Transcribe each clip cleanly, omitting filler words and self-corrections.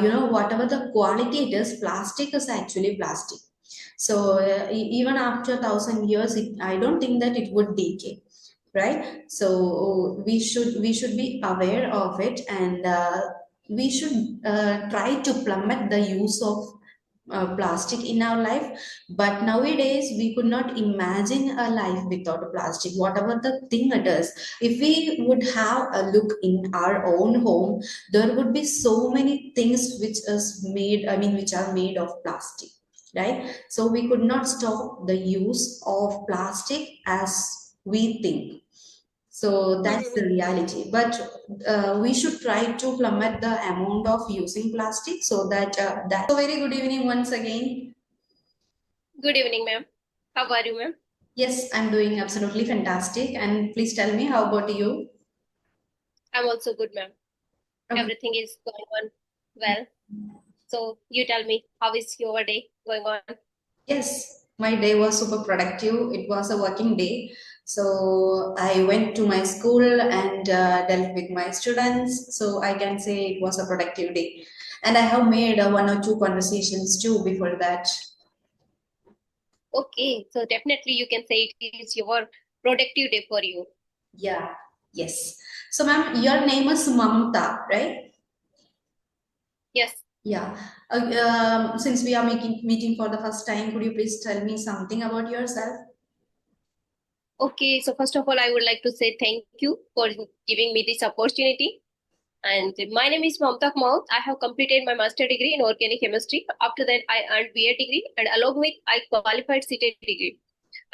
whatever the quality it is, plastic is actually plastic. So even after 1,000 years, I don't think that it would decay, right? So we should be aware of it, and we should try to plummet the use of plastic in our life. But nowadays we could not imagine a life without plastic, whatever the thing it is. If we would have a look in our own home, there would be so many things which are made of plastic, right? So we could not stop the use of plastic as we think. So that's the reality. But we should try to plummet the amount of using plastic, so that. So very good evening once again. Good evening, ma'am. How are you, ma'am? Yes, I'm doing absolutely fantastic. And please tell me, how about you? I'm also good, ma'am. Okay. Everything is going on well. So you tell me, how is your day going on? Yes, my day was super productive. It was a working day. So I went to my school and dealt with my students. So I can say it was a productive day. And I have made one or two conversations too before that. Okay, so definitely you can say it is your productive day for you. Yeah, yes. So, ma'am, your name is Mamta, right? Yes. Yeah. Since we are meeting for the first time, could you please tell me something about yourself? Okay, so first of all, I would like to say thank you for giving me this opportunity. And my name is Mamta Maut. I have completed my master degree in organic chemistry. After that, I earned BA degree, and along with I qualified CTET degree.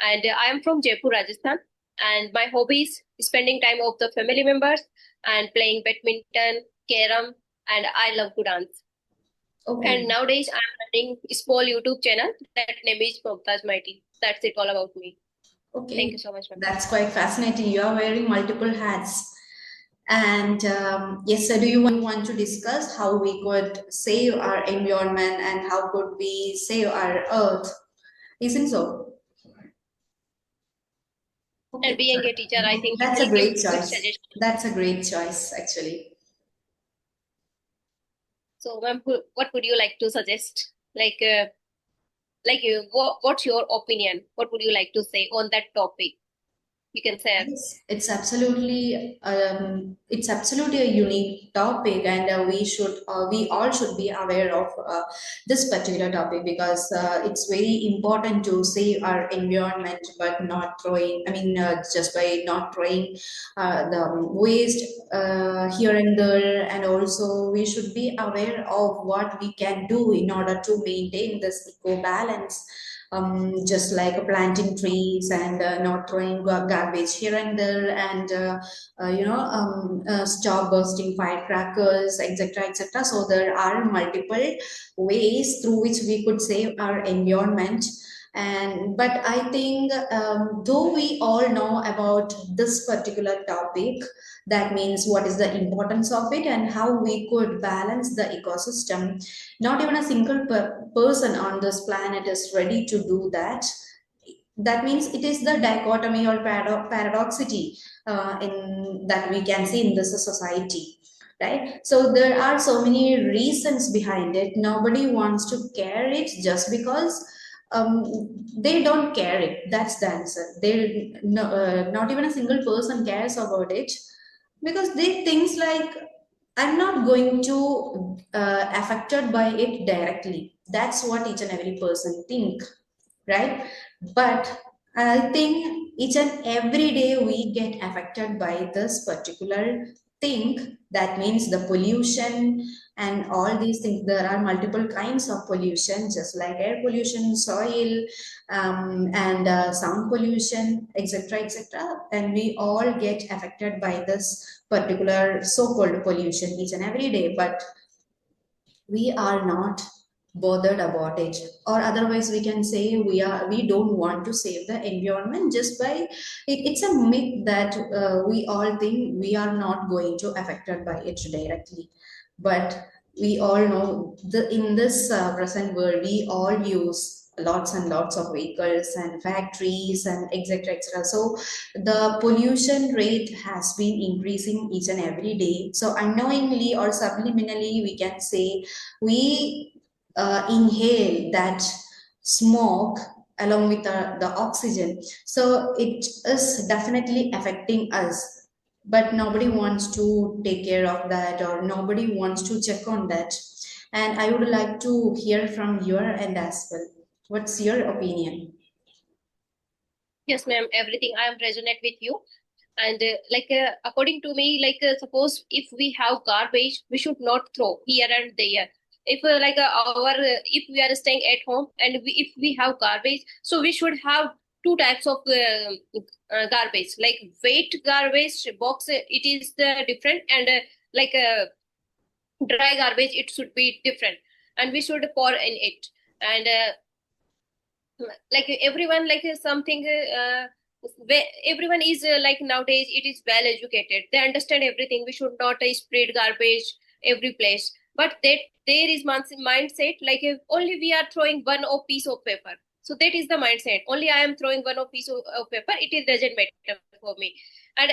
And I am from Jaipur, Rajasthan. And my hobbies spending time with the family members and playing badminton, carom, and I love to dance. Okay. And nowadays I'm running a small YouTube channel that name is Mumtaz Mighty. That's it all about me. Thank you Okay. so much, ma'am. That's quite fascinating. You are wearing multiple hats. And yes, sir, do you want to discuss how we could save our environment and how could we save our earth? Isn't so? And Okay. being a teacher, I think you That's a will give great good choice. suggestions. That's a great choice, actually. So, ma'am, what would you like to suggest? What's your opinion? What would you like to say on that topic? You can share. Yes, it's absolutely a unique topic, and we all should be aware of this particular topic, because it's very important to save our environment, but not throwing. Just by not throwing the waste here and there, and also we should be aware of what we can do in order to maintain this eco balance, just like planting trees and not throwing garbage here and there, and stop bursting firecrackers, etc., etc. So there are multiple ways through which we could save our environment. And but I think, though we all know about this particular topic, that means what is the importance of it and how we could balance the ecosystem, not even a single person on this planet is ready to do that. That means it is the dichotomy or paradoxity in that we can see in this society, right? So there are so many reasons behind it. Nobody wants to care it just because they don't care it. That's the answer. They no, not even a single person cares about it, because they things like, I'm not going to affected by it directly. That's what each and every person think, right? But I think each and every day we get affected by this particular thing. That means the pollution and all these things. There are multiple kinds of pollution, just like air pollution, soil, and sound pollution, etc., etc. And we all get affected by this particular so-called pollution each and every day. But we are not bothered about it, or otherwise we can say we don't want to save the environment just by it's a myth that we all think we are not going to affected by it directly. But we all know, in this present world we all use lots and lots of vehicles and factories and etc etc. So the pollution rate has been increasing each and every day. So unknowingly or subliminally, we can say we inhale that smoke along with the oxygen. So it is definitely affecting us, but nobody wants to take care of that, or nobody wants to check on that. And I would like to hear from your end as well. What's your opinion? Yes, ma'am. Everything I am resonate with you. And according to me, suppose if we have garbage, we should not throw here and there. If if we are staying at home and if we have garbage, so we should have two types of garbage, like weight garbage box. It is the different, and dry garbage. It should be different, and we should pour in it. And like everyone, something. Everyone is nowadays it is well educated, they understand everything. We should not spread garbage every place, but that there is mindset only we are throwing one piece of paper. So that is the mindset, only I am throwing one piece of paper, it is doesn't matter for me. And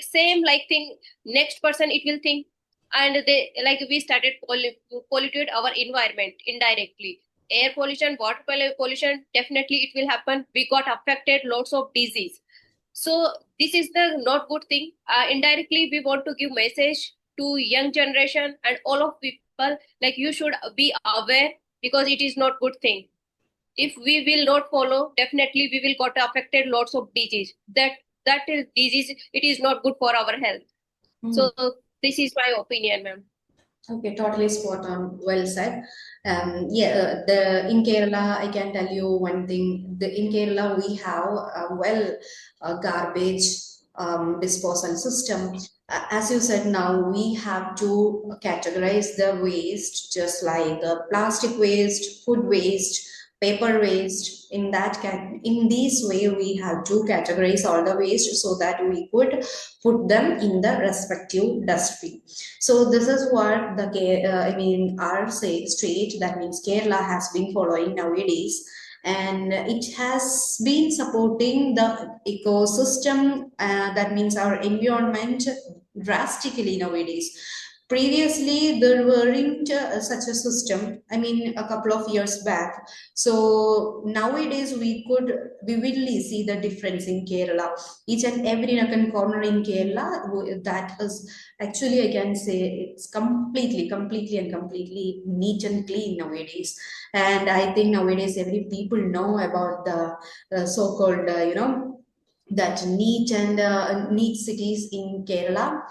same thing, next person it will think, and they we started polluted our environment indirectly. Air pollution, water pollution, definitely it will happen. We got affected, lots of disease. So this is the not good thing. Indirectly, we want to give message to young generation and all of people, like you should be aware, because it is not good thing. If we will not follow, definitely we will got affected, lots of disease. That is disease. It is not good for our health. So this is my opinion, ma'am. Okay, totally spot on. Well said. Yeah, the in Kerala, I can tell you one thing. In Kerala, we have a garbage disposal system. As you said, now we have to categorize the waste, just like plastic waste, food waste, paper waste. In this way, we have to categorize all the waste so that we could put them in the respective dustbin. So this is what our state, that means Kerala, has been following nowadays, and it has been supporting the ecosystem, that means our environment, drastically nowadays. Previously, there weren't such a system. I mean, a couple of years back. So nowadays, we could vividly see the difference in Kerala. Each and every nook and corner in Kerala, that is actually, I can say it's completely neat and clean nowadays. And I think nowadays every people know about the so-called, that neat cities in Kerala.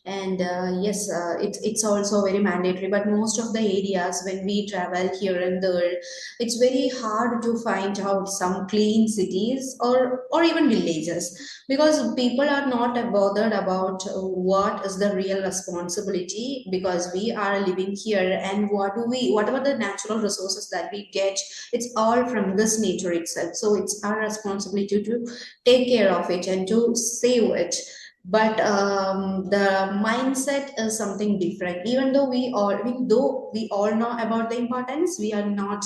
And yes, it's also very mandatory. But most of the areas, when we travel here and there, it's very hard to find out some clean cities, or even villages, because people are not bothered about what is the real responsibility, because we are living here, and whatever the natural resources that we get, it's all from this nature itself. So it's our responsibility to take care of it and to save it. But the mindset is something different. Even though we all know about the importance, we are not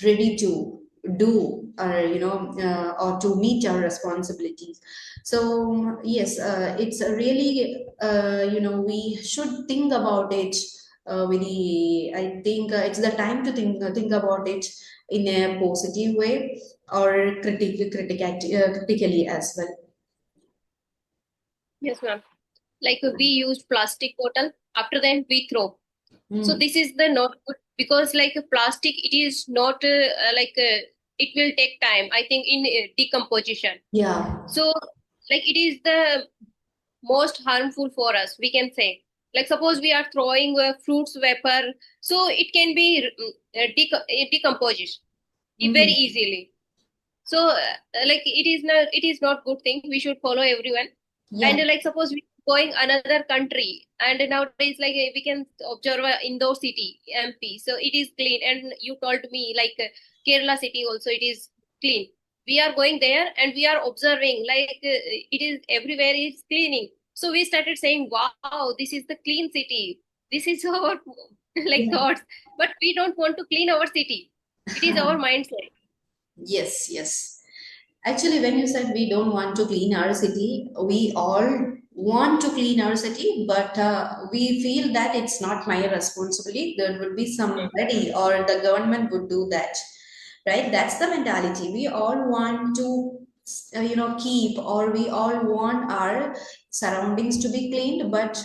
ready to do, or or to meet our responsibilities. So yes, it's a really, we should think about it. I think it's the time to think about it in a positive way, or critically as well. Yes, ma'am. We use plastic bottle, after then we throw. So Mm. this is the not good, because plastic, it is not it will take time, I think, in decomposition. Yeah. So it is the most harmful for us, we can say. Suppose we are throwing fruits vapor, so it can be decomposed very Mm. easily. So it is not good thing, we should follow everyone. And Yeah. suppose we going another country, and nowadays we can observe Indore city, MP, so it is clean. And you told me Kerala city also it is clean. We are going there and we are observing it is everywhere is cleaning. So we started saying, wow, this is the clean city, this is our Yeah. thoughts. But we don't want to clean our city, it is our mindset. Yes, yes. Actually, when you said we don't want to clean our city, we all want to clean our city, but we feel that it's not my responsibility. There would be somebody or the government would do that, right? That's the mentality. We all want to, keep, or we all want our surroundings to be cleaned, but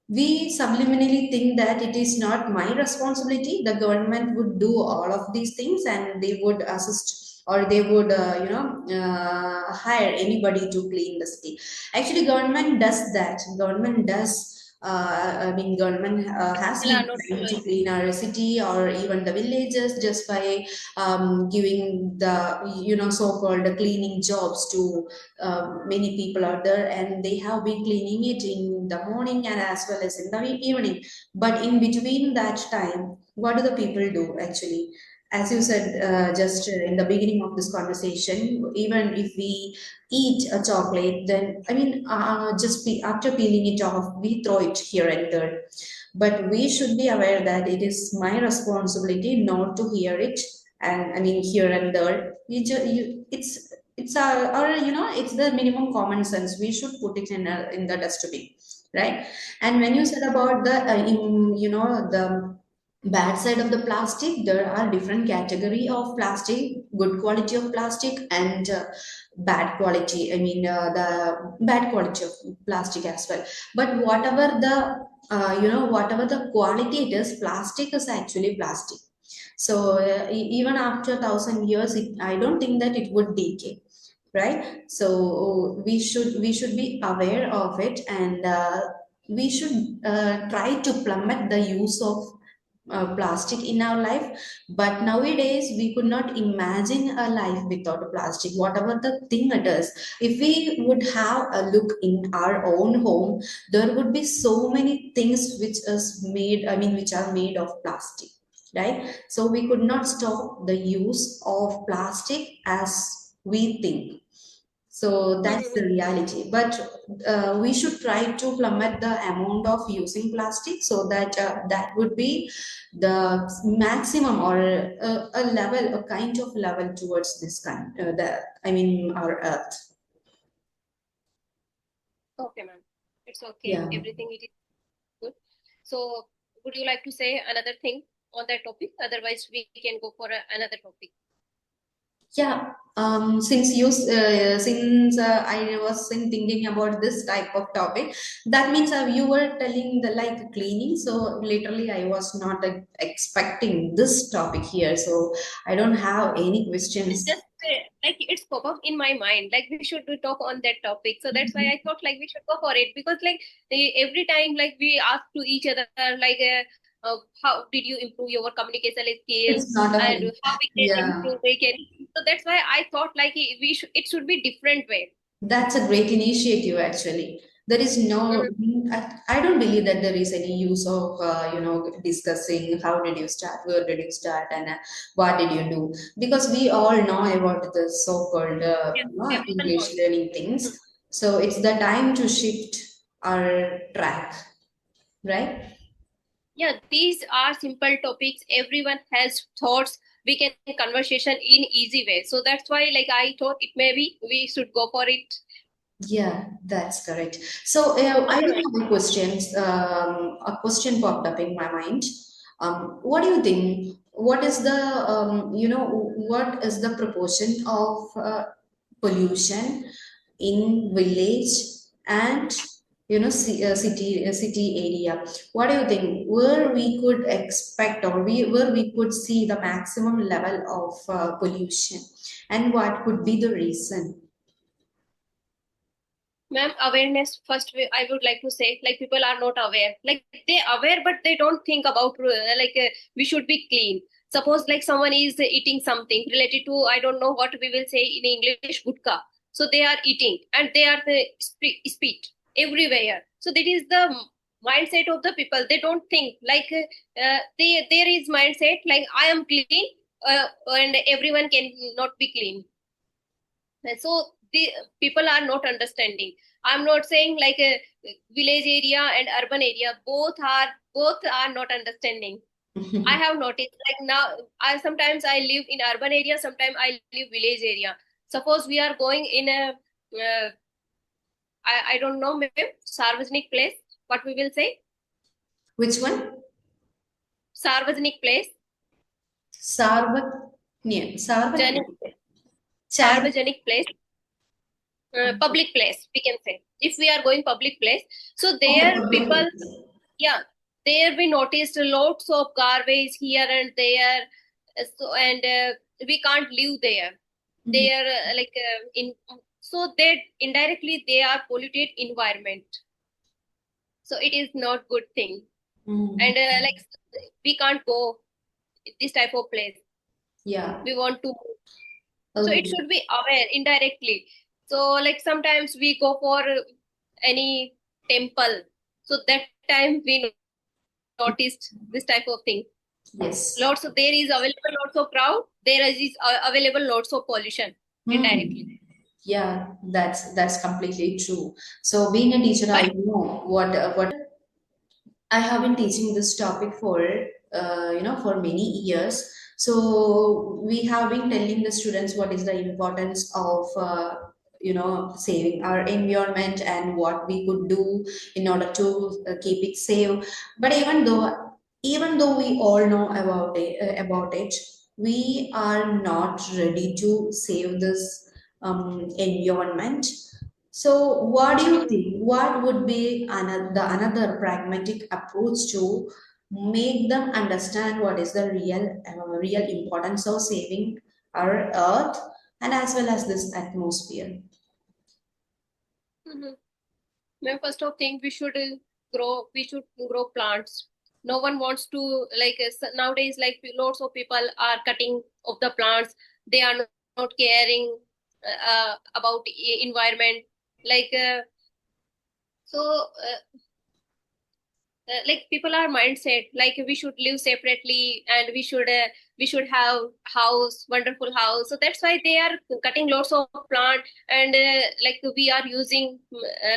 we subliminally think that it is not my responsibility. The government would do all of these things and they would assist, or they would hire anybody to clean the city. Actually, government does that. Government does government has People are been not trying to following. clean our city or even the villages just by giving the so-called cleaning jobs to many people out there, and they have been cleaning it in the morning and as well as in the evening. But in between that time, what do the people do actually? As you said just in the beginning of this conversation, even if we eat a chocolate, then after peeling it off, we throw it here and there. But we should be aware that it is my responsibility not to hear it, and I mean here and there. It's our it's the minimum common sense. We should put it in the dustbin, right? And when you said about the the bad side of the plastic, there are different category of plastic: good quality of plastic and bad quality. The bad quality of plastic as well. But whatever the whatever the quality it is, plastic is actually plastic. So even after 1,000 years, I don't think that it would decay, right? So we should be aware of it, and we should try to plummet the use of plastic in our life. But nowadays we could not imagine a life without a plastic, whatever the thing it is. If we would have a look in our own home, there would be so many things which are made of plastic, right? So we could not stop the use of plastic as we think. So that's the reality. But we should try to plummet the amount of using plastic, so that that would be the maximum, or a kind of level towards this kind, our earth. Okay, ma'am. It's okay. Yeah. Everything it is good. So, would you like to say another thing on that topic? Otherwise, we can go for another topic. Yeah, since I was thinking about this type of topic, that means you were telling the like cleaning. So literally, I was not expecting this topic here. So I don't have any It's questions. just like it's pop up in my mind. Like we should talk on that topic. So that's why I thought like we should go for it because like every time like we ask to each other like how did you improve your communication skill It's not and a how we can yeah. improve it. So that's why I thought like we should it should be different way. That's a great initiative, actually. There is no, Mhm. I don't believe that there is any use of, discussing how did you start, where did you start, and what did you do? Because we all know about the so-called Yes, everyone English knows. learning things. So it's the time to shift our track, right? Yeah, these are simple topics. Everyone has thoughts. We can conversation in easy way. So that's why like I thought it maybe we should go for it. Yeah, that's correct. So I Okay, do ma'am. have a question. A question popped up in my mind. What do you think? What is the proportion of pollution in village and city area? What do you think? Where we could expect, or where we could see the maximum level of pollution, and what could be the reason? Ma'am, awareness first. I would like to say like people are not aware. Like they aware, but they don't think about we should be clean. Suppose like someone is eating something related to I don't know what we will say in English gutka. So they are eating and they are the speed everywhere. So that is the mindset of the people. They don't think like they there is mindset like I am clean and everyone can not be clean. And so the people are not understanding. I'm not saying like a village area and urban area both are not understanding. I have noticed, like now, I sometimes I live in urban area, sometimes I live village area. Suppose we are going in a, I don't know, maybe Sarvajanik place, what we will say, Which one? Sarvajanik place, Sarvat, Sarvat, Janik, Sarvajanik place, public place, we can say. If we are going public place, so Okay, there public people, place. yeah, there we noticed lots of garbage here and there, so and we can't live there. Mhm. They are in, so they indirectly they are polluted environment. So it is not good thing, Mhm. and we can't go this type of place. Yeah. We want to move. So it Okay. should be aware indirectly. So like sometimes we go for any temple, so that time we noticed this type of thing. Yes. Lots of there is available lots of crowd. There is available lots of pollution indirectly. Hmm. Yeah, that's completely true. So being a teacher, I But know what I have been teaching this topic for for many years. So we have been telling the students what is the importance of saving our environment and what we could do in order to keep it safe. But even though we all know about it, we are not ready to save this environment. So, what do you mhm, think? What would be another pragmatic approach to make them understand what is the real importance of saving our Earth and as well as this atmosphere? mhm. Now, first of thing, we should grow plants. No one wants to, like nowadays, like lots of people are cutting of the plants. They are not caring about environment. Like like people are mindset like we should live separately and we should have house, wonderful house. So that's why they are cutting lots of plant, and like we are using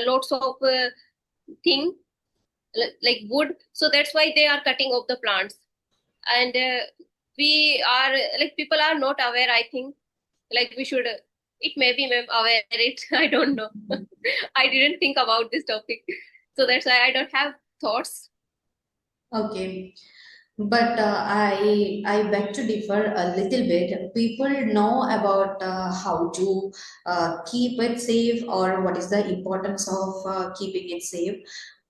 lots of thing like wood. So that's why they are cutting off the plants, and we are like people are not aware, I think. Like we should it may be aware it I don't know. I didn't think about this topic, so that's why I don't have thoughts. Okay. But I beg to differ a little bit. People know about how to keep it safe or what is the importance of keeping it safe.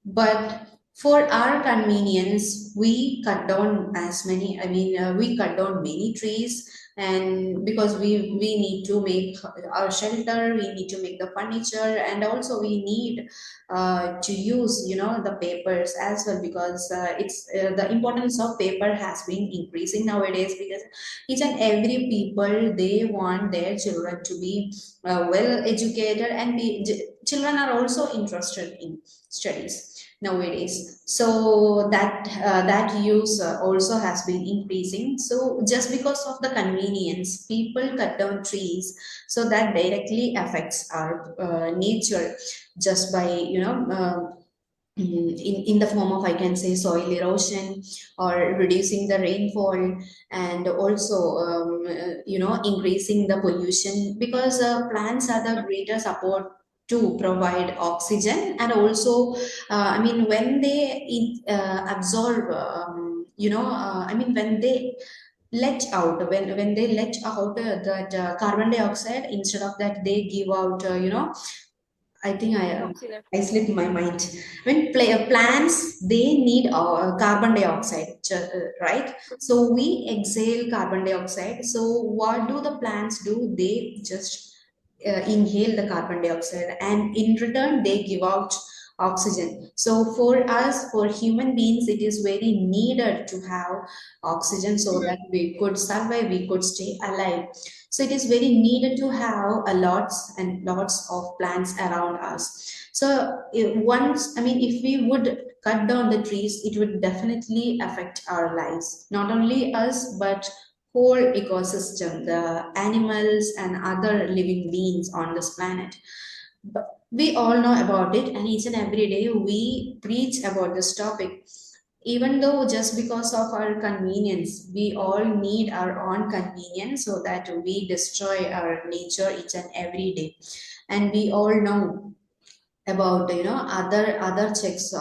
But for our convenience, we cut down we cut down many trees, and because we need to make our shelter, we need to make the furniture, and also we need to use the papers as well, because it's the importance of paper has been increasing nowadays, because each and every people, they want their children to be well educated, and children are also interested in studies nowadays. So that use also has been increasing. So just because of the convenience, people cut down trees, so that directly affects our nature, just by in the form of, I can say, soil erosion or reducing the rainfall, and also increasing the pollution, because plants are the greater support to provide oxygen, and also when they absorb when they let out that carbon dioxide, instead of that they give out I think Oxygen. I slipped my mind. Plants, they need carbon dioxide, right? So we exhale carbon dioxide. So what do the plants do? They just inhale the carbon dioxide, and in return they give out oxygen. So for us, for human beings, it is very needed to have oxygen, so that we could survive, we could stay alive. So it is very needed to have a lots and lots of plants around us. So if we would cut down the trees, it would definitely affect our lives. Not only us, but whole ecosystem, the animals and other living beings on this planet. But we all know about it, and each and every day we preach about this topic. even though just because of our convenience, we all need our own convenience so that we destroy our nature each and every day. And we all know about other checks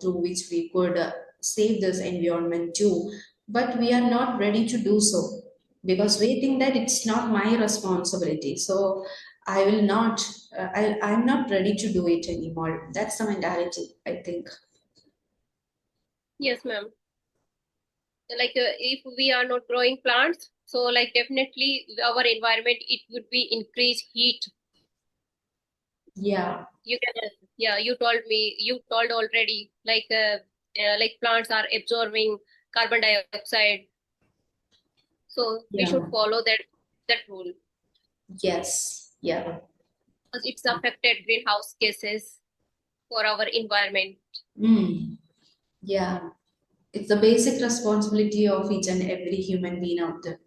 through which we could save this environment too, but we are not ready to do so because we think that it's not my responsibility, so I will not I'm not ready to do it anymore. That's the mentality, I think. Yes, ma'am. Like if we are not growing plants, so like definitely our environment, it would be increased heat. Yeah, You can, yeah, you told already, like plants are absorbing carbon dioxide, so we should yeah, follow that rule yes, yeah. because it's affected greenhouse gases for our environment. Mm, yeah, it's the basic responsibility of each and every human being out there.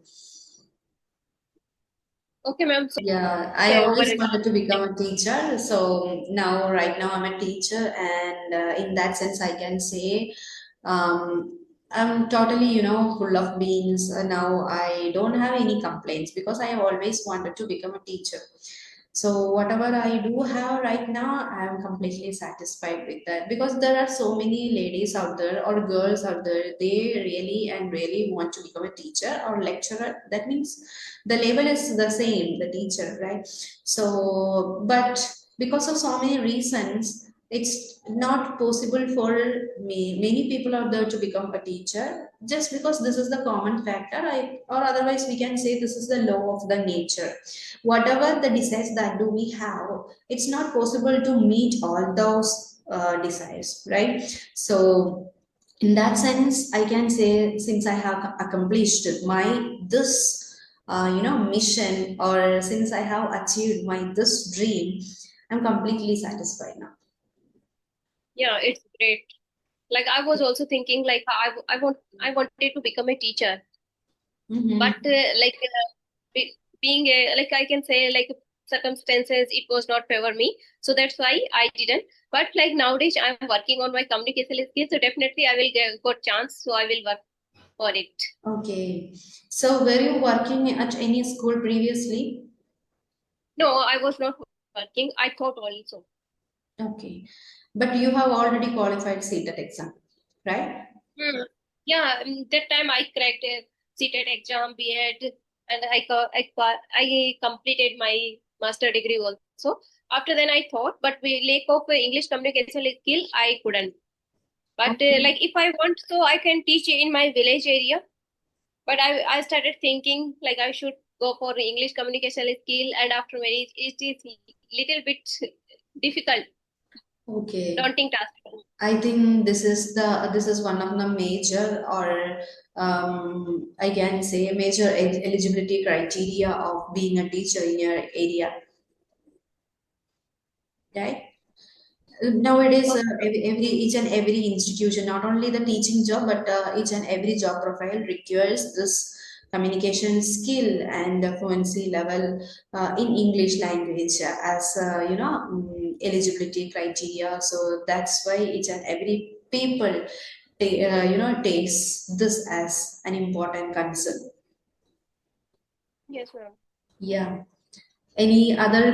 Okay, ma'am. So Yeah, I share our always wanted to become a teacher. So right now, I'm a teacher, and in that sense, I can say I'm totally, full of beans. Now I don't have any complaints because I always wanted to become a teacher. So whatever I do have right now, I am completely satisfied with that because there are so many ladies out there or girls out there. They really and really want to become a teacher or lecturer. That means the label is the same, the teacher, right? So, but because of so many reasons, it's not possible for me, many people out there to become a teacher just because this is the common factor. Or otherwise, we can say this is the law of the nature. Whatever the desires that do we have, it's not possible to meet all those desires, right? So in that sense, I can say since I have accomplished my this mission, or since I have achieved my this dream, I'm completely satisfied now. Yeah, it's great. Like I was also thinking, like I wanted to become a teacher, but Mm-hmm. being a, like I can say, like circumstances, it was not favor me, so that's why I didn't. But like nowadays, I'm working on my communication skills, so definitely I will get got chance, so I will work for it. Okay. So were you working at any school previously? No, I was not working. I thought also. Okay. But you have already qualified CTET exam, right? Hmm. Yeah, that time I cracked a CTET exam, B.Ed, and I completed my master degree also. After then, I thought, but with lack of English communication skill, I couldn't. But Okay. like if I want, so I can teach in my village area. But I started thinking like I should go for English communication skill, and after marriage, it is little bit difficult, Okay. daunting task. I think this is one of the major, or I can say major eligibility criteria of being a teacher in your area, right? Nowadays, each and every institution, not only the teaching job, but each and every job profile requires this communication skill and fluency level in English language as eligibility criteria. So that's why each and every people takes this as an important concern. Yes, ma'am. Yeah. Any other